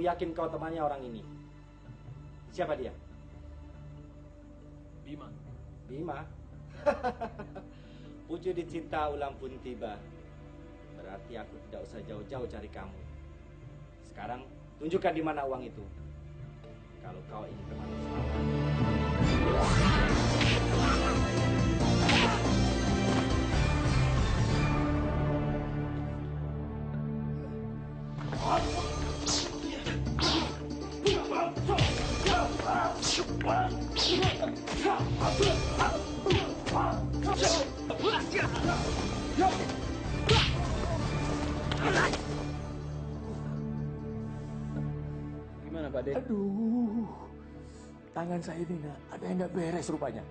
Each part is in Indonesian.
yakin kau temannya orang ini. Siapa dia? Bima. Bima? Puju dicinta ulang pun tiba. Berarti aku tidak usah jauh-jauh cari kamu. Sekarang tunjukkan di mana uang itu. Kalau kau ingin bermain selamat. Gimana Pak De? Aduh, tangan saya ini ada yang nggak beres rupanya.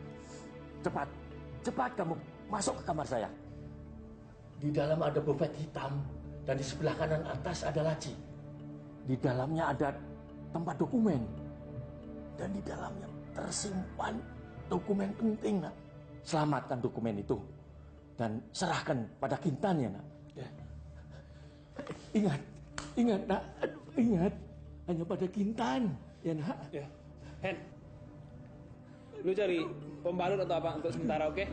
Cepat, cepat kamu masuk ke kamar saya. Di dalam ada bufet hitam dan di sebelah kanan atas ada laci. Di dalamnya ada tempat dokumen dan di dalamnya tersimpan dokumen penting, nak. Selamatkan dokumen itu dan serahkan pada Kintan ya, nak. Ya. Ingat, ingat, nak. Aduh, ingat. Hanya pada Kintan, ya, nak. Ya. Hen, lu cari pembalut atau apa untuk sementara, oke?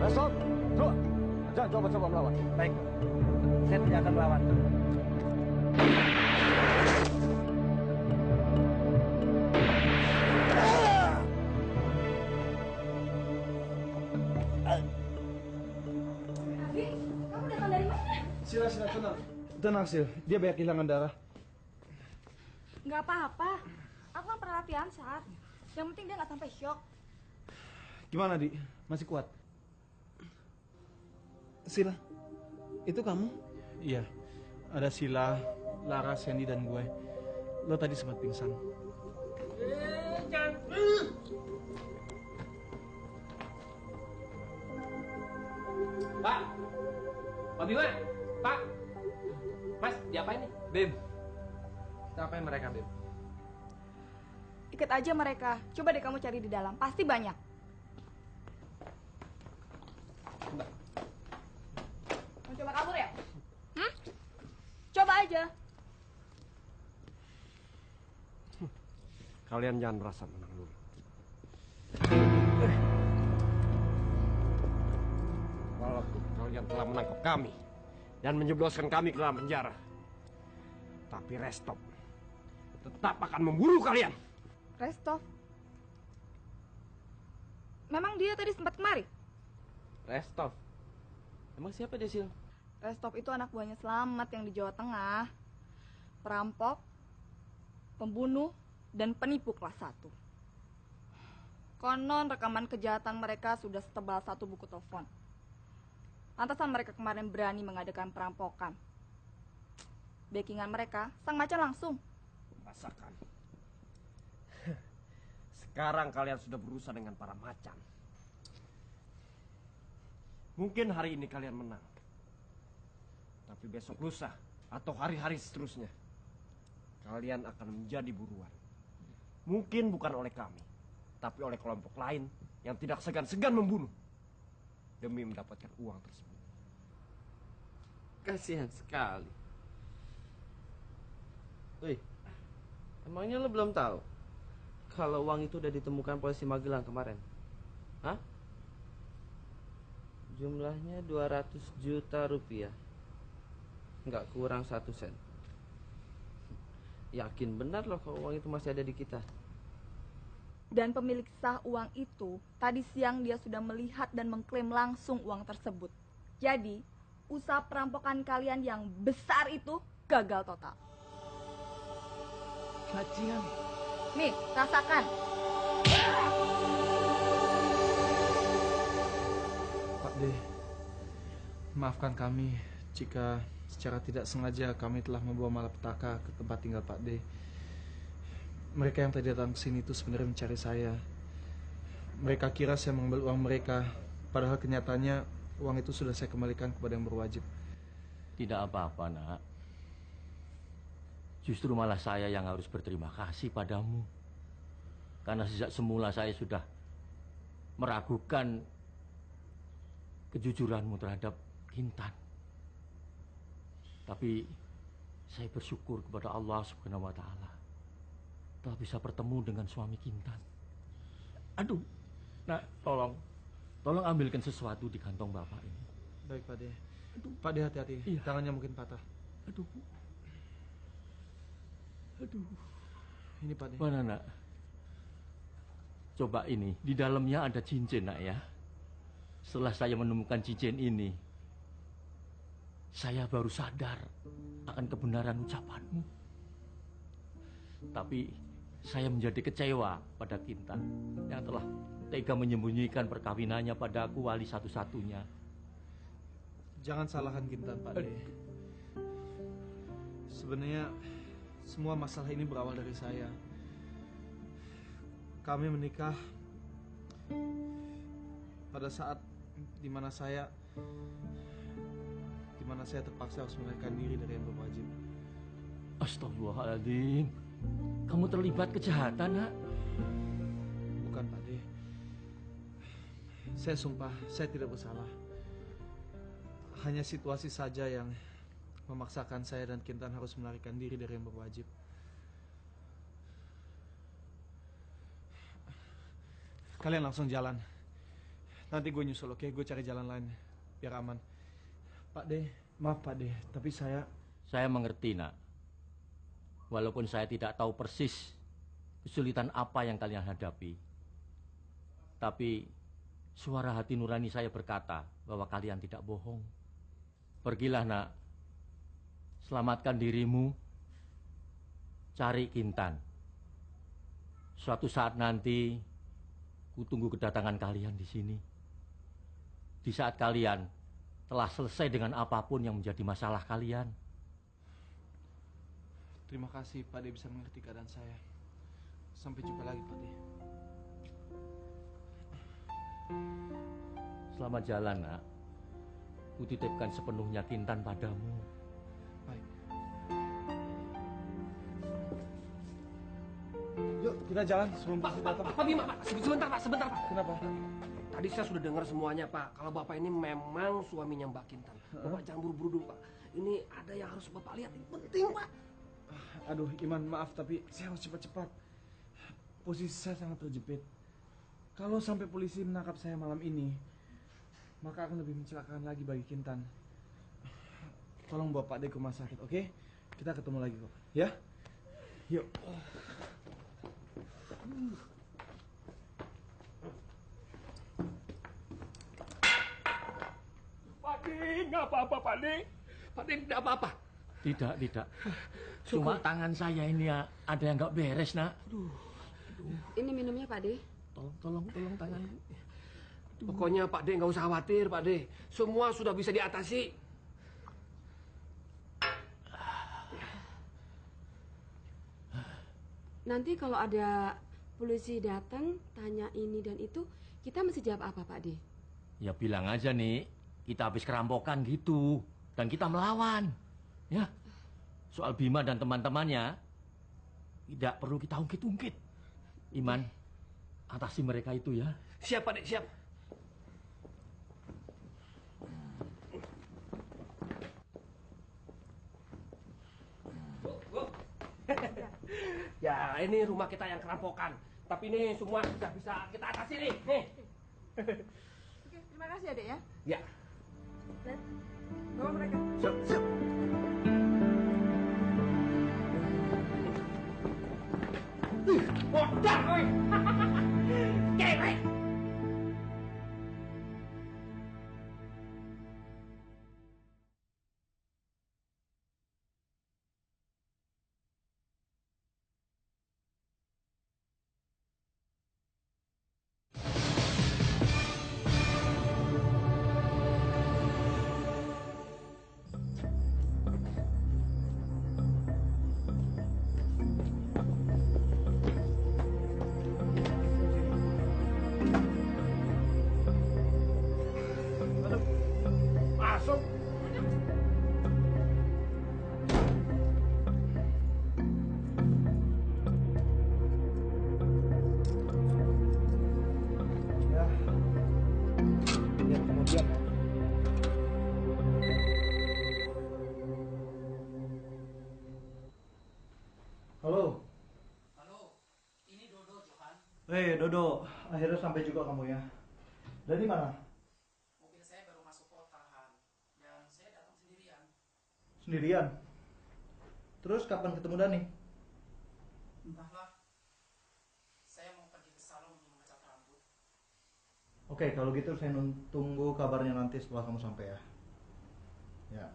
Besok, jangan coba-coba melawan. Baik, saya tidak akan melawan. Abi, kamu datang dari mana? Sila, tenang. Tenang, Sil. Dia banyak kehilangan darah. Nggak apa-apa. Aku kan pernah latihan saat. Yang penting dia nggak sampai shock. Gimana, Di? Masih kuat? Sila, itu kamu? Iya, ada Sila, Lara, Sandy, dan gue. Lo tadi sempat pingsan. Pak! Pak Bima! Pak! Mas, diapain nih? Bim, kita apain mereka, Bim? Ikat aja mereka. Coba deh kamu cari di dalam. Pasti banyak. Mau coba kabur ya? Coba aja. Kalian jangan merasa menang dulu. Walaupun kalian telah menangkap kami dan menjebloskan kami ke dalam penjara, tapi Restov tetap akan memburu kalian. Restov. Memang dia tadi sempat kemari? Restov. Emang siapa dia, Sil? Restov itu anak buahnya Selamat yang di Jawa Tengah. Perampok, pembunuh, dan penipu kelas 1. Konon rekaman kejahatan mereka sudah setebal 1 buku telepon. Pantasan mereka kemarin berani mengadakan perampokan. Backingan mereka sang macan langsung. Rasakan. Sekarang kalian sudah berurusan dengan para macan. Mungkin hari ini kalian menang. Tapi besok lusa atau hari-hari seterusnya, kalian akan menjadi buruan. Mungkin bukan oleh kami, tapi oleh kelompok lain yang tidak segan-segan membunuh demi mendapatkan uang tersebut. Kasihan sekali. Wih, emangnya lo belum tahu kalau uang itu udah ditemukan polisi Magelang kemarin? Hah? Jumlahnya 200 juta rupiah. Nggak kurang 1 sen. Yakin benar loh kalau uang itu masih ada di kita. Dan pemilik sah uang itu, tadi siang dia sudah melihat dan mengklaim langsung uang tersebut. Jadi, usaha perampokan kalian yang besar itu gagal total. Cacian. Nih, rasakan. De, maafkan kami jika secara tidak sengaja kami telah membawa malapetaka ke tempat tinggal Pak D. Mereka yang tadi datang ke sini itu sebenarnya mencari saya. Mereka kira saya mengambil uang mereka, padahal kenyataannya uang itu sudah saya kembalikan kepada yang berwajib. Tidak apa-apa, Nak. Justru malah saya yang harus berterima kasih padamu. Karena sejak semula saya sudah meragukan kejujuranmu terhadap Kintan. Tapi saya bersyukur kepada Allah Subhanahu wa Ta'ala telah bisa bertemu dengan suami Kintan. Aduh, Nak, tolong ambilkan sesuatu di kantong Bapak ini. Baik, Pak D. Pak D, hati-hati. Iya. Tangannya mungkin patah. Aduh. Ini Pak D. Mana, Nak? Coba ini, di dalamnya ada cincin, Nak, ya. Setelah saya menemukan cincin ini, saya baru sadar akan kebenaran ucapanmu. Tapi saya menjadi kecewa pada Kintan yang telah tega menyembunyikan perkawinannya padaku, wali satu-satunya. Jangan salahkan Kintan, Pak D. Sebenarnya semua masalah ini berawal dari saya. Kami menikah pada saat dimana saya terpaksa harus melarikan diri dari yang berwajib. Astagfirullahaladzim. Kamu terlibat kejahatan, Nak? Bukan, Pak D. Saya sumpah, saya tidak bersalah. Hanya situasi saja yang memaksakan saya dan Kintan harus melarikan diri dari yang berwajib. Kalian langsung jalan. Nanti gue nyusul, oke? Gue cari jalan lain biar aman. Pak D, maaf Pak D, tapi saya mengerti, Nak. Walaupun saya tidak tahu persis kesulitan apa yang kalian hadapi. Tapi suara hati nurani saya berkata bahwa kalian tidak bohong. Pergilah, Nak. Selamatkan dirimu. Cari Kintan. Suatu saat nanti kutunggu kedatangan kalian di sini. Di saat kalian telah selesai dengan apapun yang menjadi masalah kalian. terima kasih Pak D bisa mengerti keadaan saya. Sampai jumpa lagi Pak D. Selamat jalan, Nak. Kutitipkan sepenuhnya Kintan padamu. Baik. Yuk, kita jalan sebelum polisi datang. Pak Bima, Pak. Sebentar, Pak. Kenapa? Tadi saya sudah dengar semuanya, Pak. Kalau Bapak ini memang suaminya Mbak Kintan. Bapak jangan buru-buru dulu, Pak. Ini ada yang harus Bapak lihat. Ini penting, Pak. Aduh, Iman, maaf tapi saya harus cepat-cepat. Posisi saya sangat terjepit. Kalau sampai polisi menangkap saya malam ini, maka akan lebih mencelakakan lagi bagi Kintan. Tolong bawa Pak D ke rumah sakit, oke? Kita ketemu lagi kok, ya? Yuk. Pak D, nggak apa-apa, Pak D. Pak D, tidak apa-apa. Tidak. Cuma tangan saya ini ya, ada yang nggak beres, Nak. Ini minumnya Pak D. Tolong tangan. Pokoknya Pak D nggak usah khawatir, Pak D. Semua sudah bisa diatasi. Nanti kalau ada polisi datang tanya ini dan itu, kita mesti jawab apa Pak D? Ya bilang aja nih, kita habis kerampokan gitu. Dan kita melawan. Ya. Soal Bima dan teman-temannya, tidak perlu kita ungkit-ungkit. Iman, atasi mereka itu ya. Siap, Pak D, siap. Bu. Ya, ini rumah kita yang kerampokan. Tapi ini semua sudah bisa kita atasi nih. Nih. Oke, terima kasih Adek ya. Ya. Dan bawa mereka. Siap. Bodoh, woi. Kewek. Hei Dodo, akhirnya sampai juga kamu ya. Dari mana? Mobil saya baru masuk kota, Han. Dan saya datang sendirian. Sendirian? Terus kapan ketemu Dani? Entahlah. Saya mau pergi ke salon untuk mengecat rambut. Oke, kalau gitu saya tunggu kabarnya nanti setelah kamu sampai ya. Ya.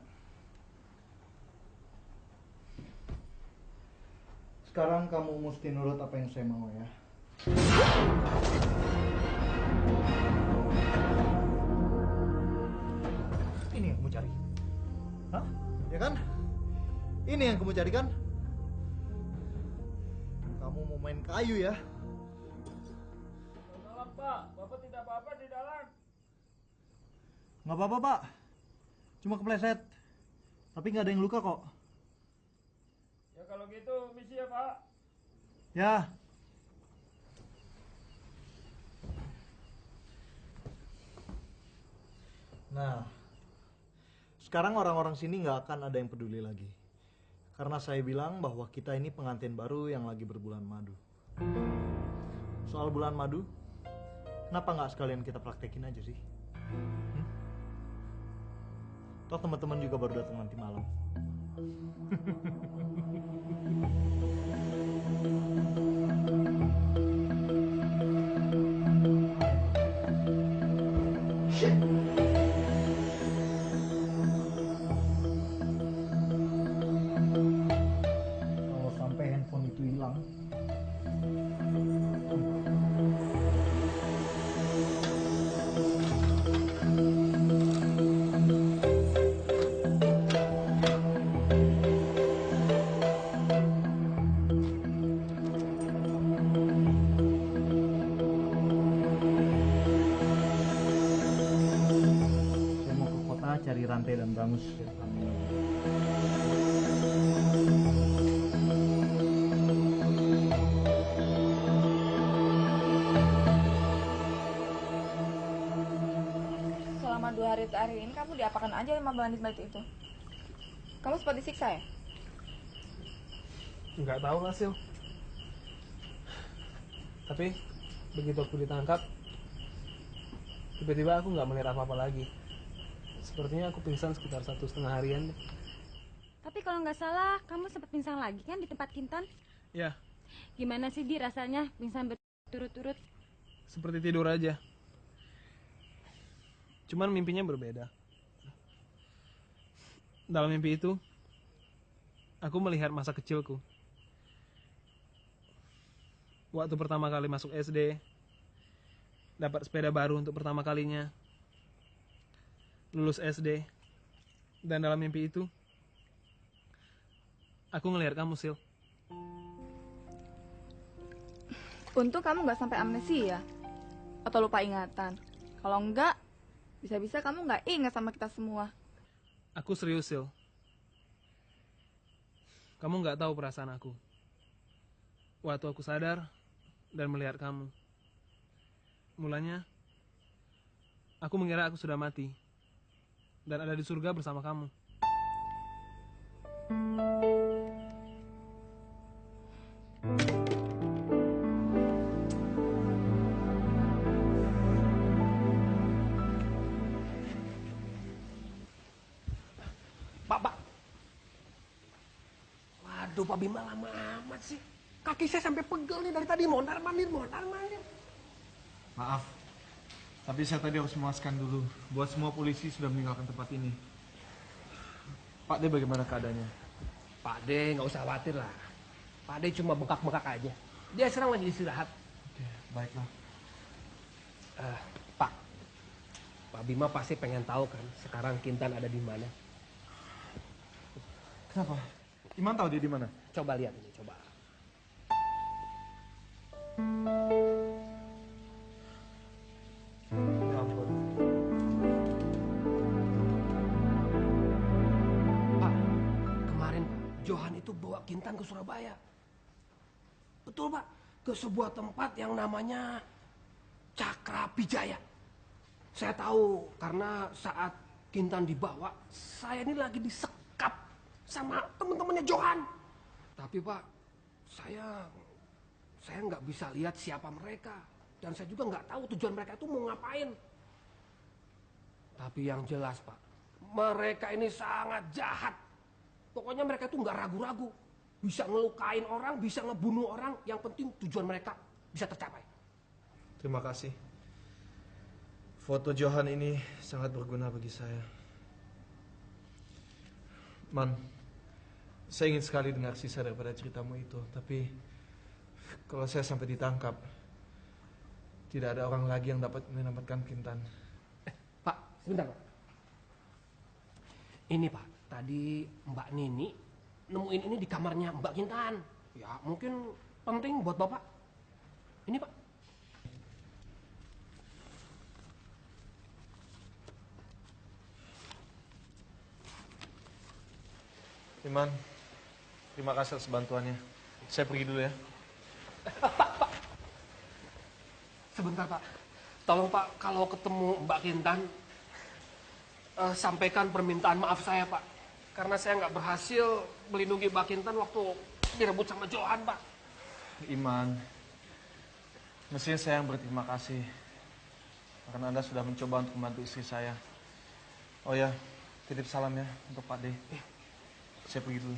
Sekarang kamu mesti nurut apa yang saya mau ya. Ini yang kamu cari. Hah? Ya kan? Ini yang kamu cari kan? Kamu mau main kayu ya? Salam Pak, Bapak tidak apa-apa di dalam. Nggak apa-apa Pak. Cuma kepleset. Tapi nggak ada yang luka kok. Ya kalau gitu, misi ya Pak. Ya. Nah, sekarang orang-orang sini nggak akan ada yang peduli lagi. Karena saya bilang bahwa kita ini pengantin baru yang lagi berbulan madu. Soal bulan madu, kenapa nggak sekalian kita praktekin aja sih? Toh teman-teman juga baru datang nanti malam. Kalau sampai handphone itu hilang, saya mau ke kota cari rantai dan brangus. Selama 2 hari terakhir ini kamu diapakan aja sama bandit-bandit itu? Kamu sempat disiksa ya? Nggak tahu lah, Sil. Tapi begitu aku ditangkap, tiba-tiba aku nggak melihat apa-apa lagi. Sepertinya aku pingsan sekitar 1,5 harian deh. Tapi kalau nggak salah, kamu sempat pingsan lagi kan di tempat Kintan? Ya, Gimana sih Di rasanya pingsan berturut-turut? seperti tidur aja. Cuman mimpinya berbeda. Dalam mimpi itu, aku melihat masa kecilku. Waktu pertama kali masuk SD, dapat sepeda baru untuk pertama kalinya, lulus SD, dan dalam mimpi itu, aku ngelihat kamu, Sil. Untung kamu nggak sampai amnesia atau lupa ingatan. Kalau enggak, bisa-bisa kamu nggak ingat sama kita semua. Aku serius, Sil. Kamu nggak tahu perasaan aku. Waktu aku sadar dan melihat kamu. Mulanya, aku mengira aku sudah mati. Dan ada di surga bersama kamu. Pak. Waduh, Pak Bima lama amat sih. Kaki saya sampai pegel nih dari tadi mondar-mandir. Maaf, tapi saya tadi harus memuaskan dulu buat semua polisi sudah meninggalkan tempat ini. Pak D bagaimana keadaannya? Pak D nggak usah khawatir lah. Pak D cuma bengkak-bengkak aja. Dia sekarang lagi istirahat. Oke, baiklah. Pak Bima pasti pengen tahu kan sekarang Kintan ada di mana. Kenapa? Iman tahu dia di mana? Coba lihat ini, coba. Ya ampun. Pak, kemarin Johan itu bawa Kintan ke Surabaya. Betul, Pak. Ke sebuah tempat yang namanya Cakra Bijaya. Saya tahu karena saat Kintan dibawa, saya ini lagi sama teman-temannya Johan. Tapi Pak, saya nggak bisa lihat siapa mereka. Dan saya juga nggak tahu tujuan mereka itu mau ngapain. Tapi yang jelas Pak, mereka ini sangat jahat. Pokoknya mereka itu nggak ragu-ragu. Bisa ngelukain orang, bisa ngebunuh orang. Yang penting tujuan mereka bisa tercapai. Terima kasih. Foto Johan ini sangat berguna bagi saya. Man, saya ingin sekali dengar sisa daripada ceritamu itu. Tapi kalau saya sampai ditangkap, tidak ada orang lagi yang dapat menyelamatkan Kintan. Pak, sebentar Pak. Ini Pak, tadi Mbak Nini nemuin ini di kamarnya Mbak Kintan. Ya mungkin penting buat Bapak. Ini Pak. Iman, terima kasih atas bantuannya. Saya pergi dulu ya. Pak. Sebentar Pak. Tolong Pak, kalau ketemu Mbak Kintan, sampaikan permintaan maaf saya Pak. Karena saya nggak berhasil melindungi Mbak Kintan waktu direbut sama Johan Pak. Iman, mestinya saya yang berterima kasih. Karena Anda sudah mencoba untuk membantu istri saya. Oh ya, titip salam ya untuk Pak D. Saya pergi dulu.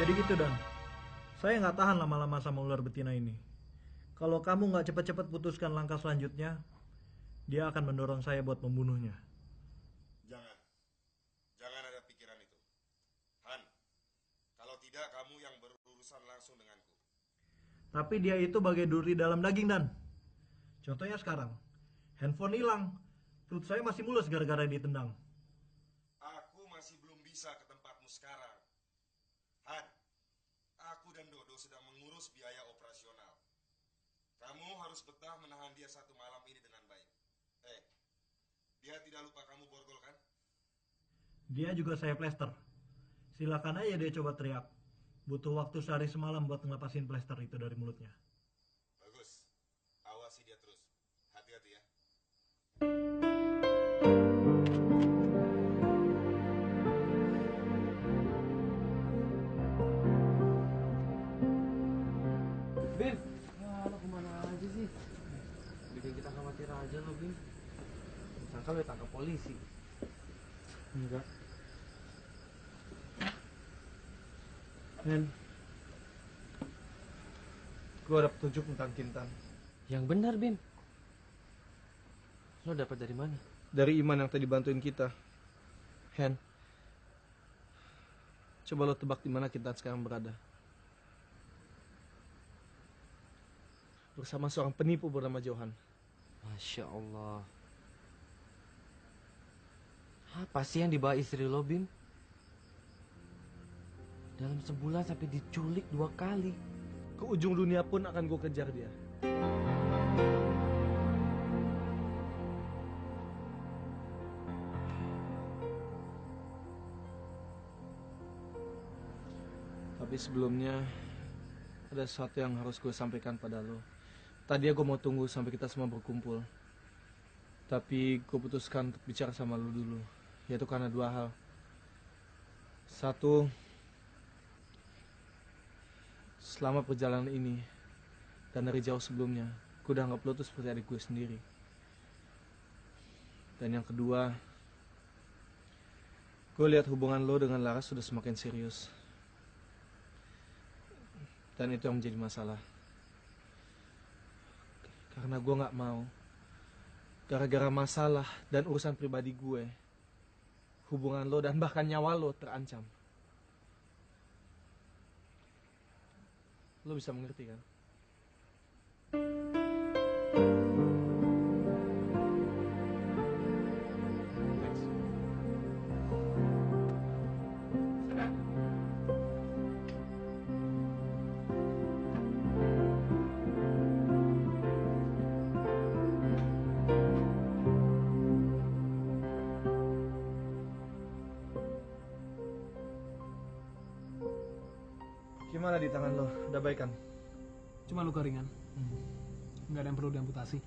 Jadi gitu Don, saya nggak tahan lama-lama sama ular betina ini. Kalau kamu nggak cepat-cepat putuskan langkah selanjutnya, dia akan mendorong saya buat membunuhnya. Jangan ada pikiran itu. Han, kalau tidak kamu yang berurusan langsung denganku. Tapi dia itu bagai duri dalam daging Dan. Contohnya sekarang, handphone hilang, perut saya masih mulus gara-gara ditendang. Aku masih belum bisa ke tempatmu sekarang. Han, aku dan Dodo sedang mengurus biaya operasional. Kamu harus betah menahan dia satu malam ini dengan baik. Dia tidak lupa kamu borgol kan? Dia juga saya plester. Silakan aja dia coba teriak. Butuh waktu sehari semalam buat ngelepasin plester itu dari mulutnya. Bagus, awasi dia terus. Hati-hati ya. Bim, lo kemana aja sih? Bikin kita khawatir aja lo, Bim. Sangka lo ditangkap polisi. Enggak. Men, gue ada petunjuk tentang Kintan. Yang benar, Bim. Lo dapat dari mana? Dari Iman yang tadi bantuin kita. Hen, coba lo tebak di mana Kintan sekarang berada. Bersama seorang penipu bernama Johan. Masya Allah. Apa sih yang dibawa istri lo, Bim? Dalam sebulan sampai diculik 2 kali. Ke ujung dunia pun akan gue kejar dia. Tapi sebelumnya ada sesuatu yang harus gue sampaikan pada lo. Tadi gue mau tunggu sampai kita semua berkumpul. Tapi gue putuskan untuk bicara sama lo dulu. Yaitu karena 2 hal. Satu, selama perjalanan ini dan dari jauh sebelumnya, gue udah anggap lo tuh seperti adik gue sendiri. Dan yang kedua, gue lihat hubungan lo dengan Laras sudah semakin serius. Dan itu yang menjadi masalah. Karena gue gak mau. Gara-gara masalah dan urusan pribadi gue, hubungan lo dan bahkan nyawa lo terancam. Lo bisa mengerti kan? Gimana di tangan lo? Udah baik kan? Cuma luka ringan. Nggak ada yang perlu diamputasi.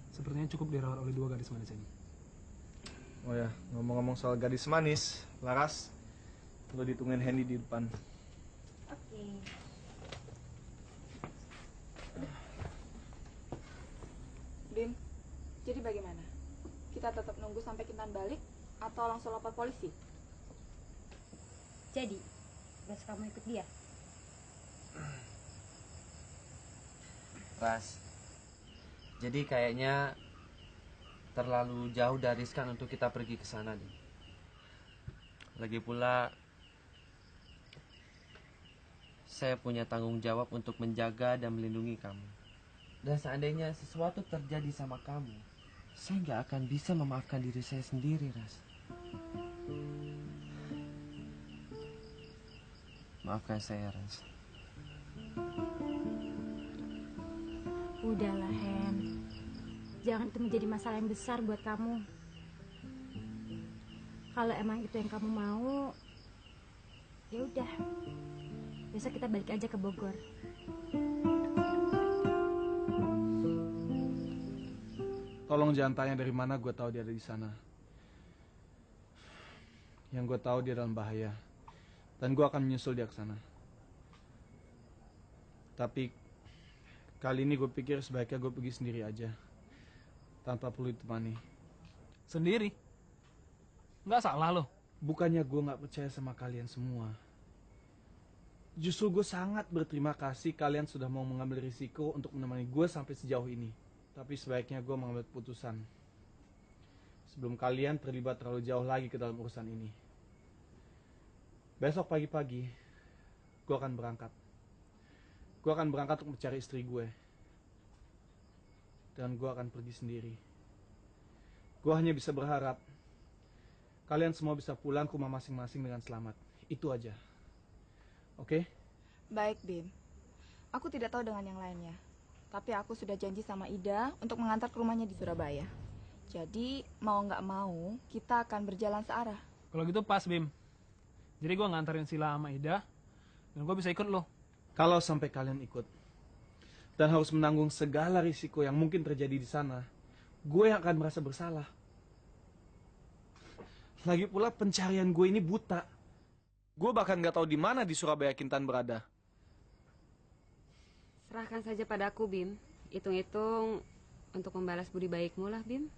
Sepertinya cukup dirawat oleh 2 gadis manis ini. Oh ya, ngomong-ngomong soal gadis manis, Laras, lo ditungguin Hendy di depan. Oke. Bim, jadi bagaimana? Kita tetap nunggu sampai Kintan balik atau langsung lapor polisi? Jadi, besok kamu ikut dia? Ras, jadi kayaknya terlalu jauh dan riskan untuk kita pergi ke sana nih. Lagi pula saya punya tanggung jawab untuk menjaga dan melindungi kamu. Dan seandainya sesuatu terjadi sama kamu, saya nggak akan bisa memaafkan diri saya sendiri, Ras. Maafkan saya, Ras. Udahlah, Hen. Jangan itu menjadi masalah yang besar buat kamu. Kalau emang itu yang kamu mau, ya udah. Besok kita balik aja ke Bogor. Tolong jangan tanya dari mana gue tahu dia ada di sana. Yang gue tahu dia dalam bahaya. Dan gue akan menyusul dia ke sana. Tapi kali ini gue pikir sebaiknya gue pergi sendiri aja. Tanpa perlu ditemani. Sendiri? Nggak salah loh. Bukannya gue nggak percaya sama kalian semua. Justru gue sangat berterima kasih kalian sudah mau mengambil risiko untuk menemani gue sampai sejauh ini. Tapi sebaiknya gue mengambil keputusan sebelum kalian terlibat terlalu jauh lagi ke dalam urusan ini. Besok pagi-pagi gue akan berangkat. Gue akan berangkat untuk mencari istri gue. Dan gue akan pergi sendiri. Gue hanya bisa berharap kalian semua bisa pulang ke rumah masing-masing dengan selamat. Itu aja. Oke? Baik, Bim. Aku tidak tahu dengan yang lainnya. Tapi aku sudah janji sama Ida untuk mengantar ke rumahnya di Surabaya. Jadi, mau nggak mau, kita akan berjalan searah. Kalau gitu pas, Bim. Jadi gue nganterin Sila sama Ida, dan gue bisa ikut lo. Kalau sampai kalian ikut, dan harus menanggung segala risiko yang mungkin terjadi di sana, gue yang akan merasa bersalah. Lagi pula pencarian gue ini buta. Gue bahkan gak tahu di mana di Surabaya Kintan berada. Serahkan saja padaku, Bim. Hitung-hitung untuk membalas budi baikmu lah, Bim.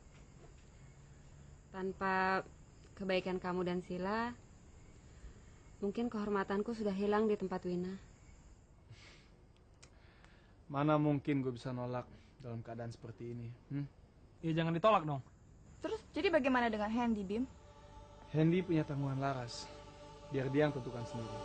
Tanpa kebaikan kamu dan Sila, mungkin kehormatanku sudah hilang di tempat Wina. Mana mungkin gue bisa nolak dalam keadaan seperti ini? Ya jangan ditolak dong. Terus, jadi bagaimana dengan Hendy, Bim? Hendy punya tanggungan Laras. Biar dia yang tentukan sendiri.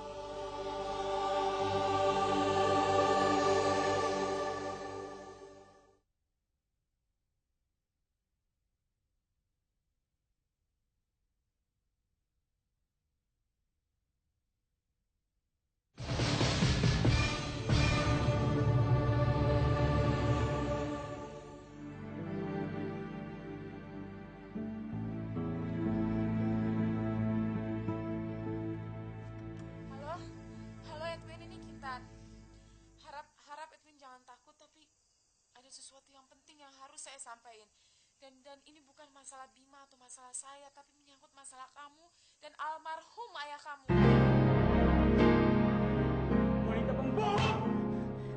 Halo Edwin, ini Kintan. Harap Edwin jangan takut, tapi ada sesuatu yang penting yang harus saya sampaikan. Dan ini bukan masalah Bima atau masalah saya, tapi menyangkut masalah kamu dan almarhum ayah kamu. Wanita pembohong!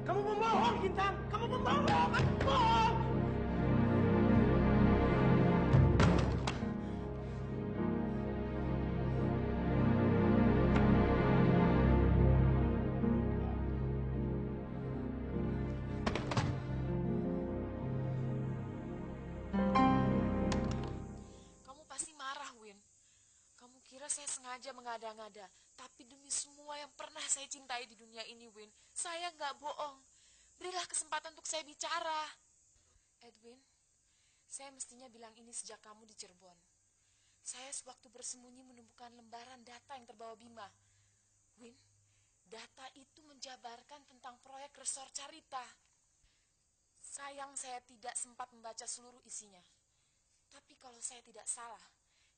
Kamu pembohong, Kintan! Kamu pembohong! Kamu pembohong! sengaja mengada-ngada. Tapi demi semua yang pernah saya cintai di dunia ini, Win, saya nggak bohong. Berilah kesempatan untuk saya bicara. Edwin, saya mestinya bilang ini sejak kamu di Cirebon. Saya sewaktu bersembunyi menemukan lembaran data yang terbawa Bima. Win, data itu menjabarkan tentang proyek resort Carita. Sayang saya tidak sempat membaca seluruh isinya. Tapi kalau saya tidak salah,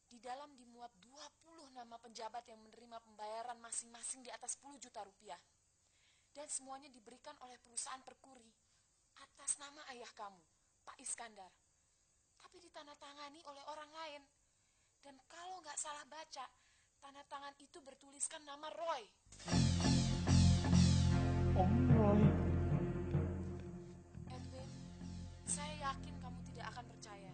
di dalam dimuat 20 nama penjabat yang menerima pembayaran masing-masing di atas 10 juta rupiah. Dan semuanya diberikan oleh perusahaan perkuri atas nama ayah kamu, Pak Iskandar. Tapi ditandatangani oleh orang lain. Dan kalau nggak salah baca, tanda tangan itu bertuliskan nama Roy. Om Roy. Edwin, saya yakin kamu tidak akan percaya.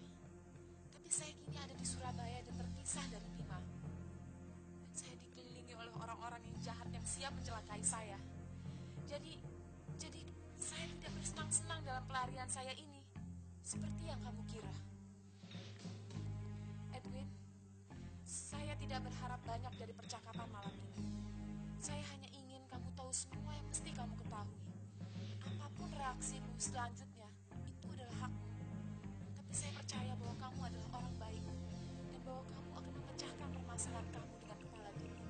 Tapi saya kini ada di Surabaya dan terpisah dari Bima. Dan saya dikelilingi oleh orang-orang yang jahat yang siap mencelakai saya. Jadi saya tidak bersenang-senang dalam pelarian saya ini. Seperti yang kamu kira. Edwin, saya tidak berharap banyak dari percakapan malam ini. Saya hanya ingin kamu tahu semua yang mesti kamu ketahui. Apapun reaksimu selanjutnya, itu adalah hakmu. Tapi saya percaya bahwa kamu adalah orang baik. Dan bahwa kamu akan memecahkan permasalahan kamu dengan kepala dingin.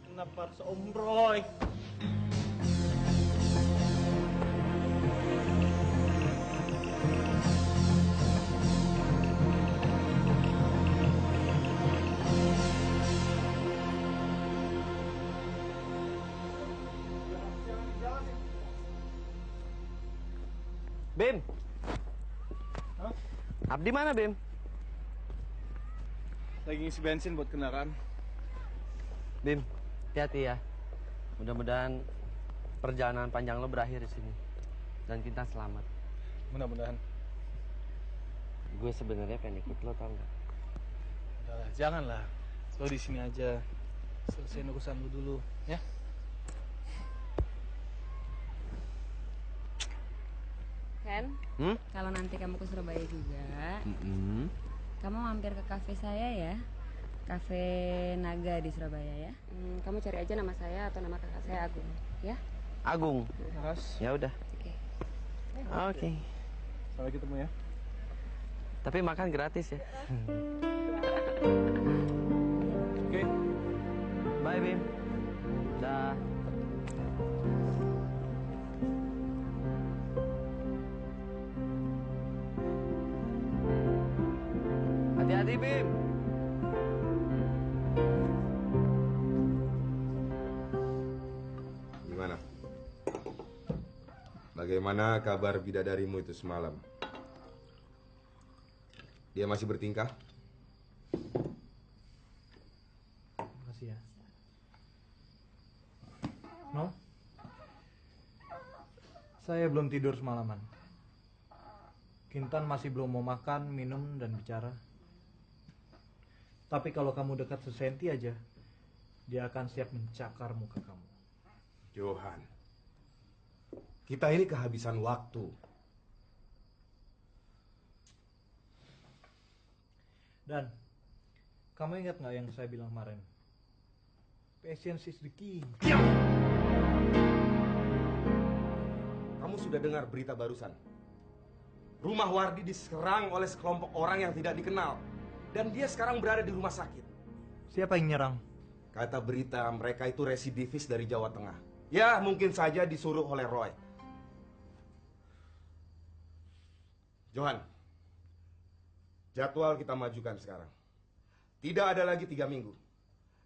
Kenapa harus Om Roy? Bim. Abdi mana, Bim? Lagi ngisi bensin buat kendaraan. Bim, hati-hati ya. Mudah-mudahan perjalanan panjang lo berakhir di sini dan kita selamat. Mudah-mudahan. Gue sebenarnya pengen ikut lo, tau nggak? Udahlah, janganlah. Lo di sini aja. Selesaiin urusan lo dulu, ya. Ken, kalau nanti kamu ke Surabaya juga, kamu mampir ke kafe saya ya, Kafe Naga di Surabaya ya. Kamu cari aja nama saya atau nama kakak saya Agung, ya? Agung. Mas. Ya udah. Oke. Sampai ketemu ya. Tapi makan gratis ya. Oke. Bye, Bim. Dah. Hati-hati, Bim. Gimana? Bagaimana kabar bidadarimu itu semalam? Dia masih bertingkah? Makasih ya. No? Saya belum tidur semalaman. Kintan masih belum mau makan, minum, dan bicara. Tapi kalau kamu dekat sesenti aja, dia akan siap mencakar muka kamu. Johan, kita ini kehabisan waktu. Dan, kamu ingat nggak yang saya bilang kemarin? Patience is the key. Diam! Kamu sudah dengar berita barusan? Rumah Wardi diserang oleh sekelompok orang yang tidak dikenal. Dan dia sekarang berada di rumah sakit. Siapa yang nyerang? Kata berita mereka itu residivis dari Jawa Tengah. Ya, mungkin saja disuruh oleh Roy. Johan, jadwal kita majukan sekarang. Tidak ada lagi 3 minggu.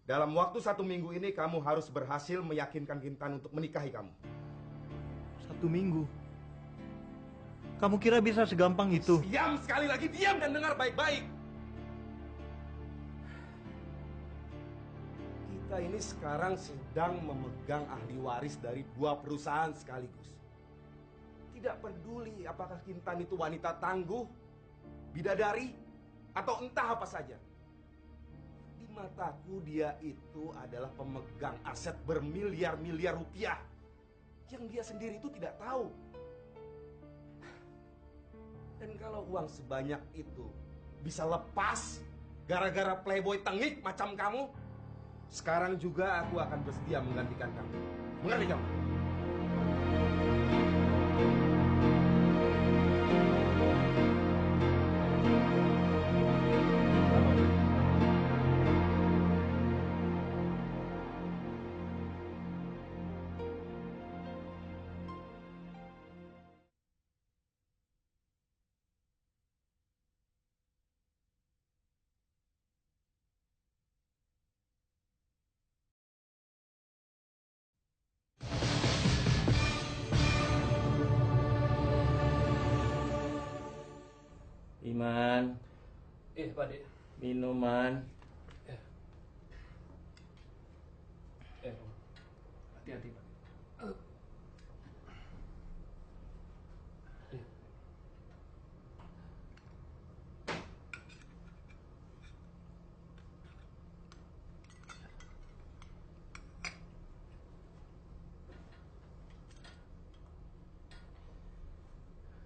Dalam waktu 1 minggu ini kamu harus berhasil meyakinkan Kintan untuk menikahi kamu. 1 minggu? Kamu kira bisa segampang itu? Diam sekali lagi, diam dan dengar baik-baik. Kita ini sekarang sedang memegang ahli waris dari 2 perusahaan sekaligus. Tidak peduli apakah Kintan itu wanita tangguh, bidadari, atau entah apa saja. Di mataku dia itu adalah pemegang aset bermiliar-miliar rupiah yang dia sendiri itu tidak tahu. Dan kalau uang sebanyak itu bisa lepas gara-gara playboy tengik macam kamu. Sekarang juga aku akan bersedia menggantikan kamu. Mengerti kamu? Iman, Pak De. minuman. Hati-hati, Pak.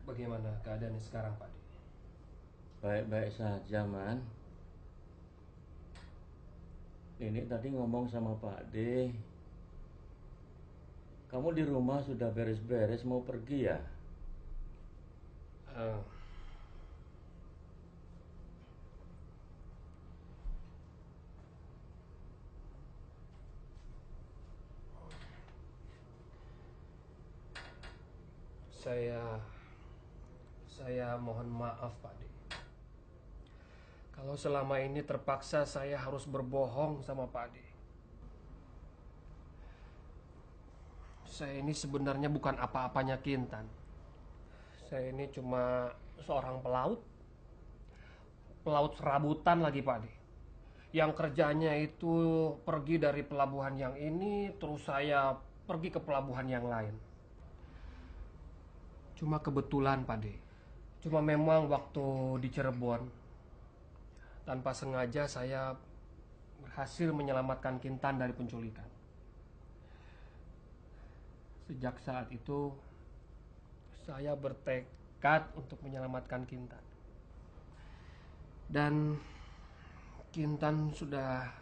Bagaimana keadaannya sekarang, Pak De? Baik-baik saja, Man. Ini tadi ngomong sama Pak D. Kamu di rumah sudah beres-beres mau pergi ya? Saya mohon maaf, Pak De. Kalau selama ini terpaksa saya harus berbohong sama Pak De. Saya ini sebenarnya bukan apa-apanya Kintan. Saya ini cuma seorang pelaut. Pelaut serabutan lagi, Pak De. Yang kerjanya itu pergi dari pelabuhan yang ini, terus saya pergi ke pelabuhan yang lain. Cuma kebetulan, Pak De. Cuma memang waktu di Cirebon, tanpa sengaja saya berhasil menyelamatkan Kintan dari penculikan. Sejak saat itu, saya bertekad untuk menyelamatkan Kintan. Dan Kintan sudah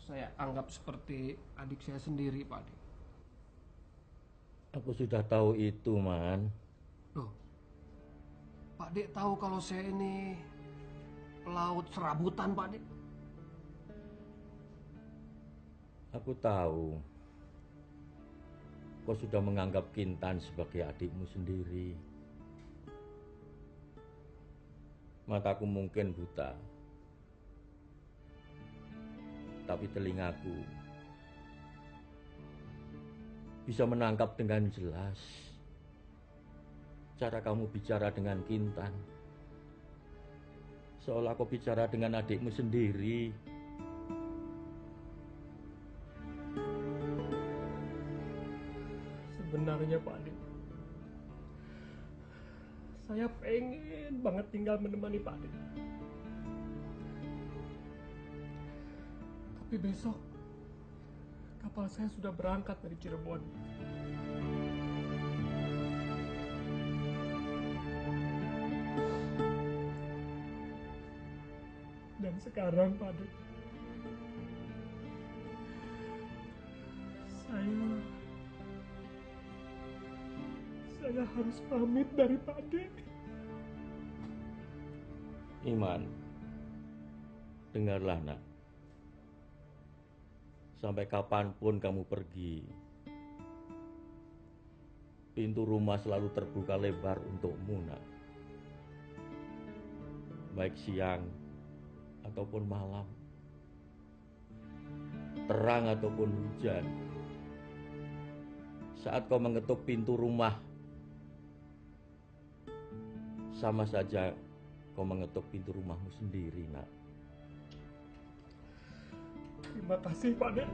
saya anggap seperti adik saya sendiri, Pak De. Aku sudah tahu itu, Man. Loh, Pak De tahu kalau saya ini pelaut serabutan, Pak De? Aku tahu. Kau sudah menganggap Kintan sebagai adikmu sendiri. Mataku mungkin buta. Tapi telingaku bisa menangkap dengan jelas cara kamu bicara dengan Kintan. Seolah kau bicara dengan adikmu sendiri. Sebenarnya, Pak De, saya pengen banget tinggal menemani Pak De. Tapi besok kapal saya sudah berangkat dari Cirebon. Dan sekarang, Pak De, saya harus pamit dari Pak De. Iman, dengarlah, Nak. Sampai kapanpun kamu pergi, pintu rumah selalu terbuka lebar untukmu, Nak. Baik siang ataupun malam, terang ataupun hujan. Saat kau mengetuk pintu rumah, sama saja kau mengetuk pintu rumahmu sendiri, Nak. Terima kasih, Pak De.